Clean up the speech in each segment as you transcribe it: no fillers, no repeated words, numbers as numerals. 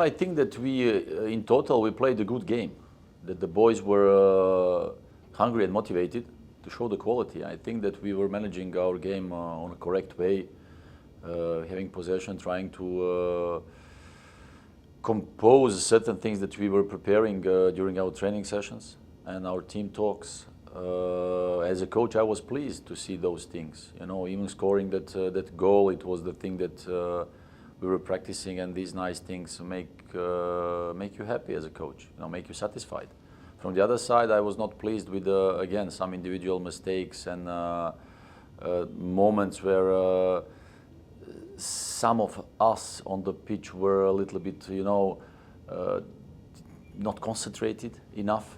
I think that in total, we played a good game. That the boys were hungry and motivated to show the quality. I think that we were managing our game on a correct way, having possession, trying to compose certain things that we were preparing during our training sessions and our team talks. As a coach, I was pleased to see those things. You know, even scoring that goal, it was the thing that we were practicing, and these nice things make you happy as a coach. You know, make you satisfied. From the other side, I was not pleased with again some individual mistakes and moments where some of us on the pitch were a little bit, you know, not concentrated enough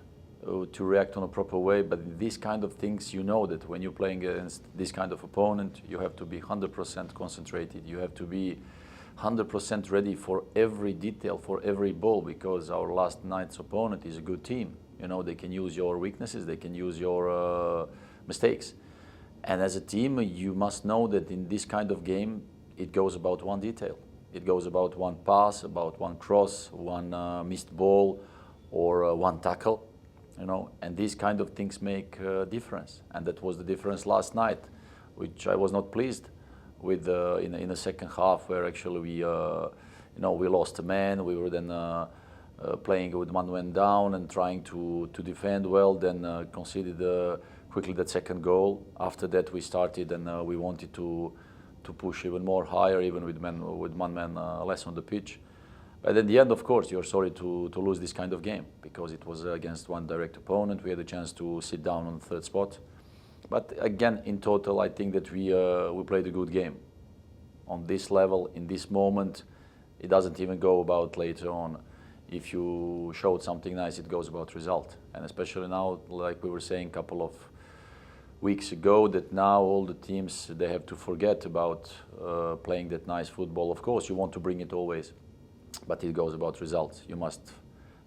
to react on a proper way. But these kind of things, you know, that when you're playing against this kind of opponent, you have to be 100% concentrated. You have to be 100% ready for every detail, for every ball, because our last night's opponent is a good team. You know, they can use your weaknesses, they can use your mistakes. And as a team, you must know that in this kind of game, it goes about one detail. It goes about one pass, about one cross, one missed ball, or one tackle. You know, and these kind of things make a difference. And that was the difference last night, which I was not pleased with in the second half, where actually we, you know, we lost a man. We were then playing with one man down and trying to defend well. Then conceded quickly that second goal. After that, we started and we wanted to push even more higher, even with one man less on the pitch. But at the end, of course, you're sorry to lose this kind of game, because it was against one direct opponent. We had a chance to sit down on the third spot. But again, in total, I think that we played a good game. On this level, in this moment, it doesn't even go about later on. If you showed something nice, it goes about result. And especially now, like we were saying a couple of weeks ago, that now all the teams, they have to forget about playing that nice football. Of course, you want to bring it always, but it goes about results. You must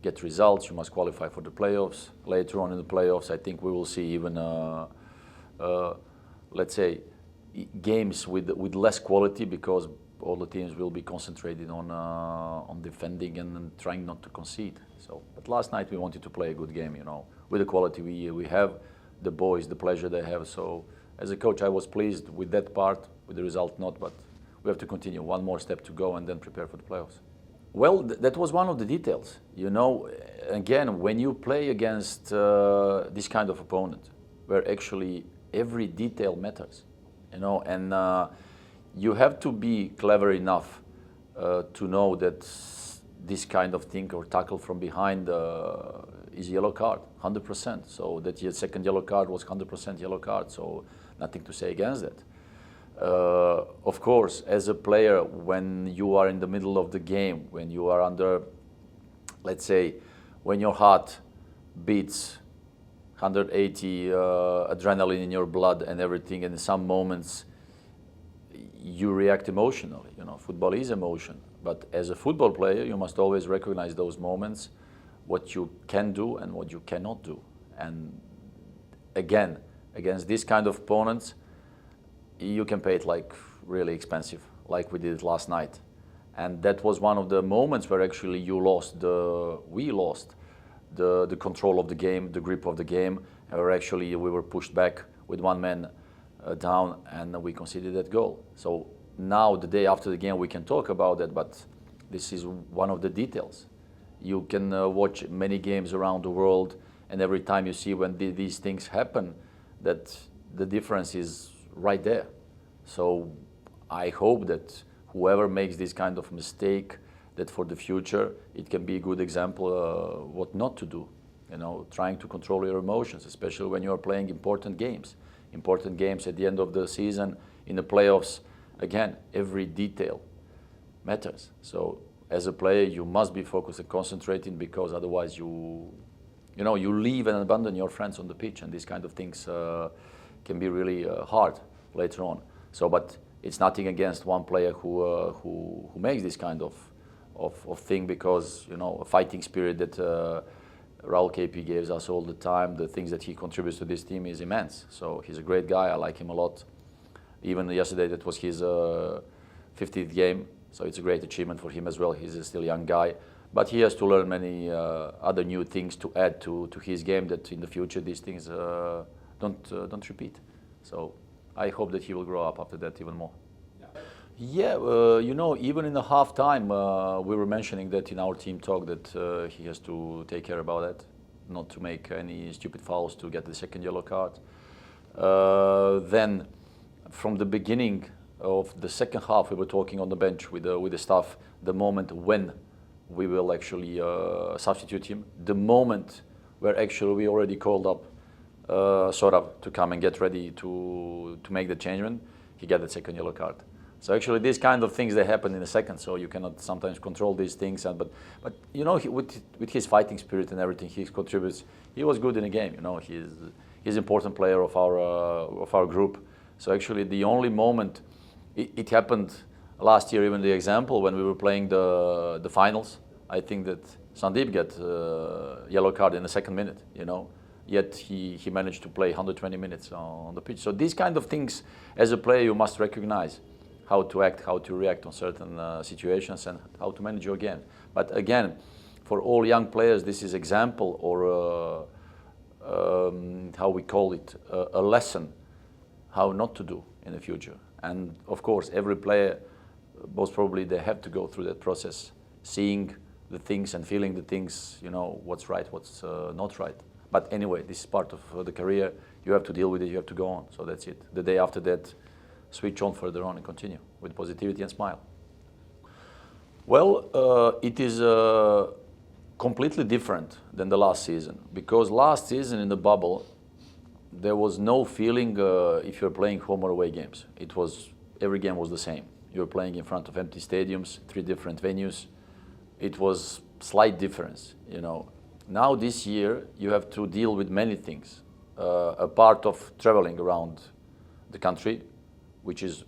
get results, you must qualify for the playoffs. Later on in the playoffs, I think we will see even let's say, games with less quality, because all the teams will be concentrated on defending and trying not to concede. So, but last night we wanted to play a good game, you know, with the quality we have, the boys, the pleasure they have. So, as a coach, I was pleased with that part, with the result not, but we have to continue. One more step to go and then prepare for the playoffs. Well, that was one of the details. You know, again, when you play against this kind of opponent, where actually every detail matters, you know, and you have to be clever enough to know that this kind of thing or tackle from behind is yellow card, 100%. So that your second yellow card was 100% yellow card, so nothing to say against that. Of course, as a player, when you are in the middle of the game, when you are under, let's say, when your heart beats 180, adrenaline in your blood and everything, and in some moments you react emotionally. You know, football is emotion. But as a football player, you must always recognize those moments, what you can do and what you cannot do. And again, against these kind of opponents, you can pay it like really expensive, like we did last night. And that was one of the moments where actually we lost the control of the game, the grip of the game, where actually we were pushed back with one man down and we conceded that goal. So now, the day after the game, we can talk about that, but this is one of the details. You can watch many games around the world, and every time you see when these things happen, that the difference is right there. So I hope that whoever makes this kind of mistake, that for the future it can be a good example what not to do. You know, trying to control your emotions, especially when you are playing important games. Important games at the end of the season, in the playoffs. Again, every detail matters. So as a player, you must be focused and concentrating, because otherwise you leave and abandon your friends on the pitch, and these kind of things can be really hard later on. So, but it's nothing against one player who makes this kind of thing, because, you know, a fighting spirit that Raul KP gives us all the time, the things that he contributes to this team is immense. So he's a great guy. I like him a lot. Even yesterday, that was his 50th game So it's a great achievement for him as well. He's a still young guy, but he has to learn many other new things to add to his game, that in the future these things don't repeat. So I hope that he will grow up after that even more. Yeah, you know, even in the halftime, we were mentioning that in our team talk that he has to take care about that, not to make any stupid fouls to get the second yellow card. Then, from the beginning of the second half, we were talking on the bench with the staff, the moment when we will actually substitute him, the moment where actually we already called up Sorab to come and get ready to make the changement, he got the second yellow card. So actually, these kind of things, they happen in a second. So you cannot sometimes control these things. But you know, with his fighting spirit and everything, he contributes. He was good in the game. You know, he's an important player of our group. So actually, the only moment it happened last year, even the example when we were playing the finals, I think that Sandeep got yellow card in the second minute. You know, yet he managed to play 120 minutes on the pitch. So these kind of things, as a player, you must recognize how to act, how to react on certain situations, and how to manage your game. But again, for all young players, this is example or how we call it, a lesson how not to do in the future. And of course, every player, most probably, they have to go through that process, seeing the things and feeling the things, you know, what's right, what's not right. But anyway, this is part of the career. You have to deal with it, you have to go on. So that's it. The day after that, switch on further on and continue with positivity and smile. Well, it is completely different than the last season, because last season in the bubble, there was no feeling if you're playing home or away games. It was, every game was the same. You were playing in front of empty stadiums, 3 different venues. It was slight difference, you know. Now this year, you have to deal with many things. A part of traveling around the country, which is,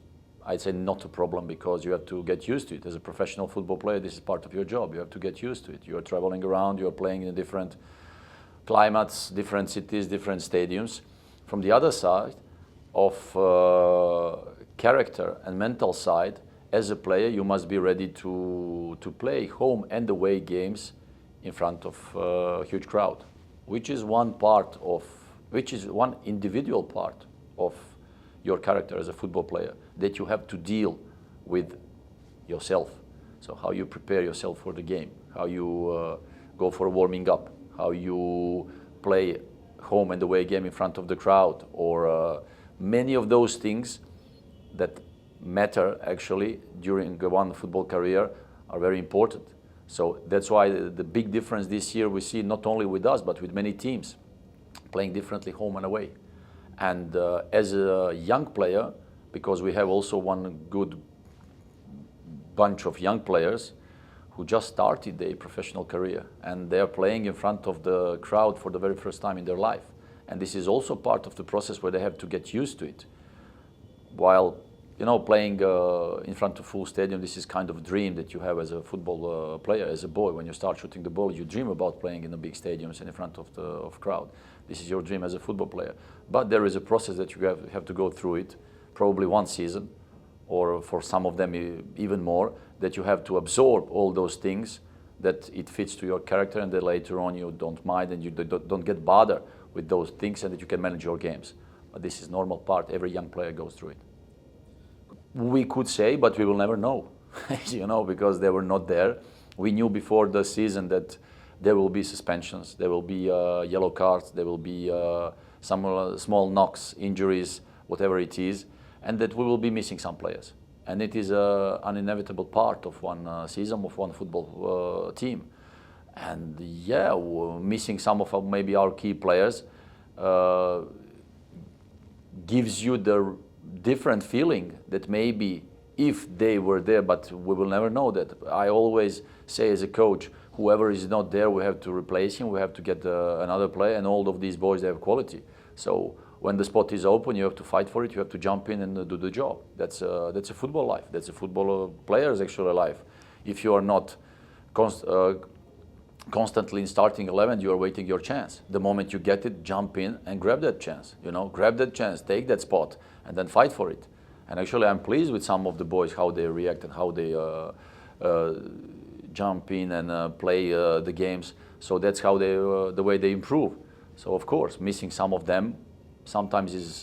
I'd say, not a problem, because you have to get used to it. As a professional football player, this is part of your job. You have to get used to it. You're traveling around, you're playing in different climates, different cities, different stadiums. From the other side of character and mental side, as a player, you must be ready to play home and away games in front of a huge crowd, which is one individual part of your character as a football player that you have to deal with yourself. So how you prepare yourself for the game, how you go for warming up, how you play home and away game in front of the crowd, or many of those things that matter actually during one football career are very important. So that's why the big difference this year we see, not only with us but with many teams playing differently home and away. And as a young player, because we have also one good bunch of young players who just started their professional career, and they are playing in front of the crowd for the very first time in their life. And this is also part of the process where they have to get used to it. While, you know, playing in front of full stadium, this is kind of a dream that you have as a football player, as a boy. When you start shooting the ball, you dream about playing in the big stadiums and in front of the crowd. This is your dream as a football player. But there is a process that you have to go through it, probably one season, or for some of them even more, that you have to absorb all those things, that it fits to your character, and that later on you don't mind and you don't get bothered with those things, and that you can manage your games. But this is normal part. Every young player goes through it. We could say, but we will never know, you know, because they were not there. We knew before the season that there will be suspensions, there will be yellow cards, there will be some small knocks, injuries, whatever it is, and that we will be missing some players. And it is an inevitable part of one season, of one football team. And yeah, missing some of maybe our key players gives you the different feeling that maybe if they were there, but we will never know that. I always say as a coach, whoever is not there, we have to replace him, we have to get another player, and all of these boys, they have quality. So when the spot is open, you have to fight for it, you have to jump in and do the job. That's a football life, that's a football player's actual life. If you are not constantly in starting 11, you are waiting your chance. The moment you get it, jump in and grab that chance, you know, grab that chance, take that spot, and then fight for it. And actually, I'm pleased with some of the boys, how they react and how they jump in and play the games. So that's how they, the way they improve. So of course, missing some of them sometimes is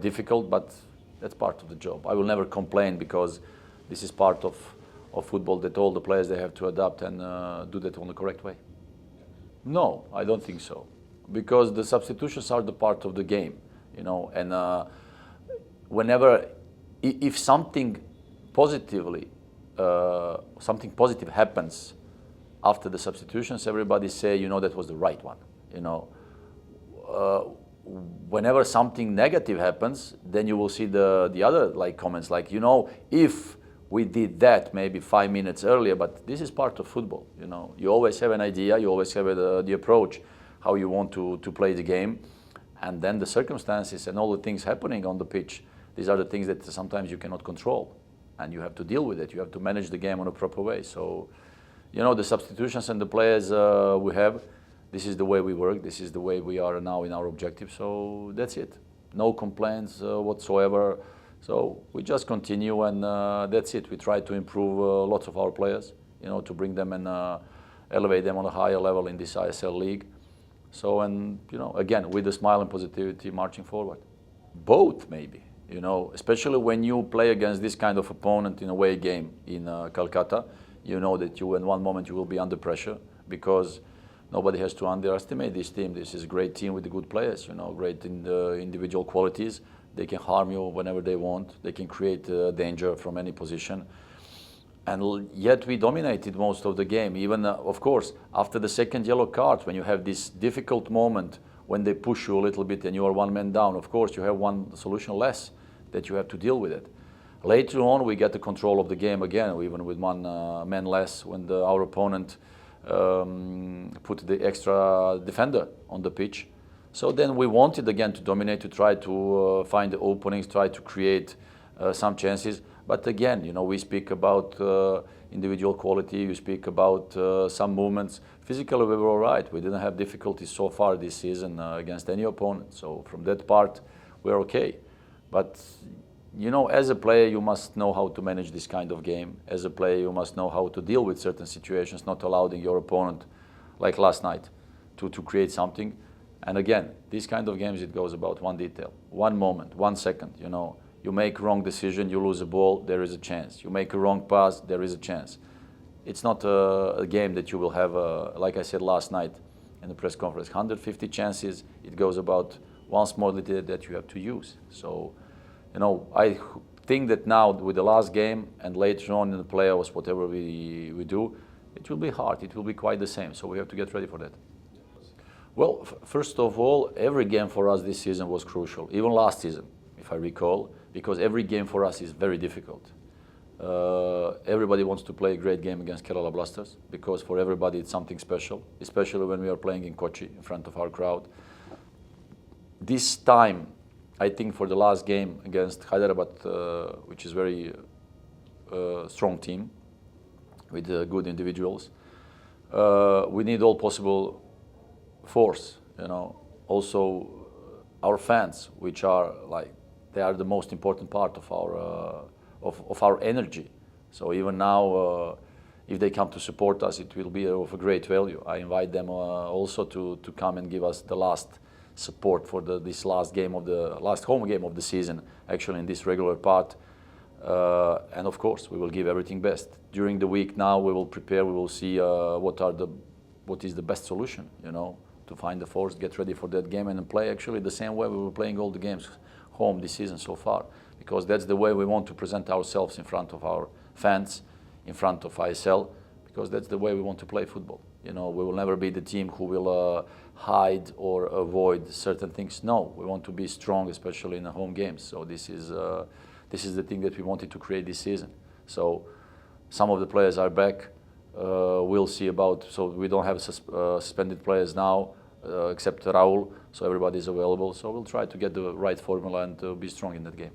difficult, but that's part of the job. I will never complain because this is part of football, that all the players, they have to adapt and do that on the correct way. No, I don't think so, because the substitutions are the part of the game, you know, and whenever, if something positively, something positive happens after the substitutions, everybody say, you know, that was the right one, you know. Whenever something negative happens, then you will see the other like comments, like, you know, if we did that maybe 5 minutes earlier, but this is part of football, you know. You always have an idea, you always have the approach, how you want to play the game, and then the circumstances and all the things happening on the pitch, these are the things that sometimes you cannot control, and you have to deal with it. You have to manage the game in a proper way. So, you know, the substitutions and the players we have, this is the way we work, this is the way we are now in our objective, so that's it. No complaints whatsoever. So we just continue, and that's it. We try to improve lots of our players, you know, to bring them and elevate them on a higher level in this ISL league. So, and, you know, again, with a smile and positivity marching forward. Both, maybe, you know, especially when you play against this kind of opponent in a away game in Kolkata, you know that you, in one moment, you will be under pressure, because nobody has to underestimate this team. This is a great team with good players, you know, great in the individual qualities. They can harm you whenever they want. They can create danger from any position. And yet we dominated most of the game. Even, of course, after the second yellow card, when you have this difficult moment, when they push you a little bit and you are one man down, of course, you have one solution less that you have to deal with it. Later on, we get the control of the game again, even with one man less, when our opponent put the extra defender on the pitch. So then we wanted again to dominate, to try to find the openings, try to create some chances. But again, you know, we speak about individual quality, you speak about some movements. Physically, we were all right. We didn't have difficulties so far this season against any opponent. So from that part, we're okay. But, you know, as a player, you must know how to manage this kind of game. As a player, you must know how to deal with certain situations, not allowing your opponent, like last night, to create something. And again, these kind of games, it goes about one detail, one moment, 1 second, you know. You make wrong decision, you lose a ball, there is a chance. You make a wrong pass, there is a chance. It's not a game that you will have, like I said last night in the press conference, 150 chances. It goes about one small detail that you have to use. So, you know, I think that now with the last game and later on in the playoffs, whatever we do, it will be hard. It will be quite the same. So we have to get ready for that. Well, first of all, every game for us this season was crucial, even last season, if I recall, because every game for us is very difficult. Everybody wants to play a great game against Kerala Blasters, because for everybody it's something special, especially when we are playing in Kochi in front of our crowd. This time, I think for the last game against Hyderabad, which is very strong team with good individuals, we need all possible force, you know. Also our fans, which are like, they are the most important part of our energy. So even now, if they come to support us, it will be of a great value. I invite them also to come and give us the last support for this last game of the last home game of the season, actually in this regular part. And of course, we will give everything best. During the week now, we will prepare, we will see what is the best solution, you know, to find the force, get ready for that game, and play actually the same way we were playing all the games home this season so far, because that's the way we want to present ourselves in front of our fans, in front of ISL, because that's the way we want to play football. You know, we will never be the team who will hide or avoid certain things. No, we want to be strong, especially in the home games. So this is the thing that we wanted to create this season. So some of the players are back. We'll see about, so we don't have suspended players now, except Raul, so everybody is available. So we'll try to get the right formula and be strong in that game.